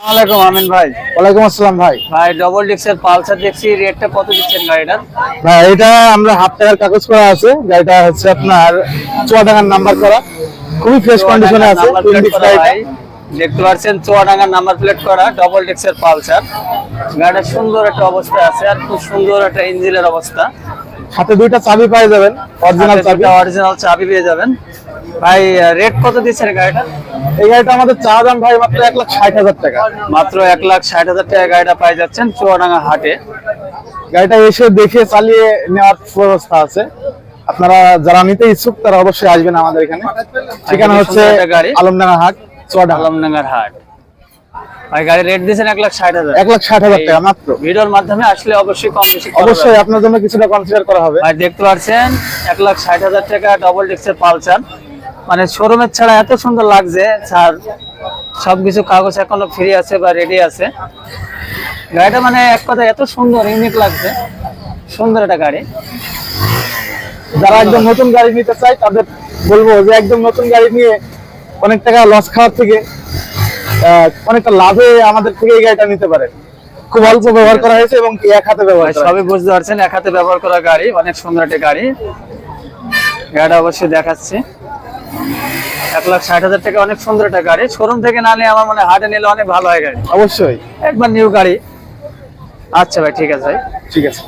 আসসালামু আলাইকুম আমিন ভাই। ওয়ালাইকুম আসসালাম ভাই। ভাই ডবল ডিক্সের পালসার দেখছি, রেটটা কত দিচ্ছেন গাড়িটার? ভাই এটা আমরা হাফ টাকার কাগজ করা আছে, গাড়িটা হচ্ছে আপনার চুয়াডাঙ্গার নাম্বার করা, খুবই ফ্রেশ কন্ডিশনে আছে। নাম্বার প্লেট করা ভাই, দেখতে পাচ্ছেন চুয়াডাঙ্গার নাম্বার প্লেট করা ডবল ডিক্সের পালসার। গাড়িটা সুন্দর একটা অবস্থায় আছে আর খুব সুন্দর একটা ইঞ্জিনের অবস্থা। হাতে দুইটা চাবি পেয়ে যাবেন, অরিজিনাল চাবি। অরিজিনাল চাবি পেয়ে যাবেন। ভাই রেট কত দিচ্ছেন গাড়িটা? এই গাড়িটা আমাদের চা দাম ভাই মাত্র 1,60,000 টাকা। মাত্র 1,60,000 টাকা গাড়িটা পাই যাচ্ছেন চুয়াডাঙ্গা হাটে। গাড়িটা এসে দেখে চালিয়ে নেওয়ার ব্যবস্থা আছে। আপনারা যারা নিতে ইচ্ছুক তারা অবশ্যই আসবেন আমাদের এখানে। ঠিকানা হচ্ছে আলমডাঙ্গা হাট, চুয়াডাঙ্গা আলমডাঙ্গার হাট। ভাই গাড়ি রেট দিয়েছেন 1,60,000। 1,60,000 টাকা মাত্র। ভিডিওর মাধ্যমে আসলে অবশ্যই কম বেশি অবশ্যই আপনার জন্য কিছুটা কনসিডার করা হবে। ভাই দেখতে পাচ্ছেন 1,60,000 টাকা ডবল ডিক্সের পালসার, মানে শোরুমের ছাড়া এত সুন্দর লাগছে। স্যার সবকিছু কাগজ এখনো ফ্রি আছে বা রেডি আছে। গাড়িটা মানে এক কথা এত সুন্দর, ইউনিক লাগছে, সুন্দর একটা গাড়ি। যারা একদম নতুন গাড়ি নিতে চায় তাদের বলবো যে একদম নতুন গাড়ি নিয়ে অনেক টাকা লস খাওয়ার থেকে অনেকটা লাভে আমাদের থেকে এই গাড়িটা নিতে পারেন। খুব অল্প ব্যবহার করা হয়েছে এবং এক হাতে ব্যবহার করা। সবই বুঝতে পারছেন, এক হাতে ব্যবহার করা গাড়ি, অনেক সুন্দর একটা গাড়ি। গাড়িটা অবশ্যই দেখাচ্ছি। 1,60,000 টাকা অনেক সুন্দর একটা গাড়ি। শোরুম থেকে না নিয়ে আমার মনে হয় হাটে নিলে অনেক ভালো হয় গাড়ি। অবশ্যই একবার নিউ গাড়ি। আচ্ছা ভাই, ঠিক আছে ভাই, ঠিক আছে।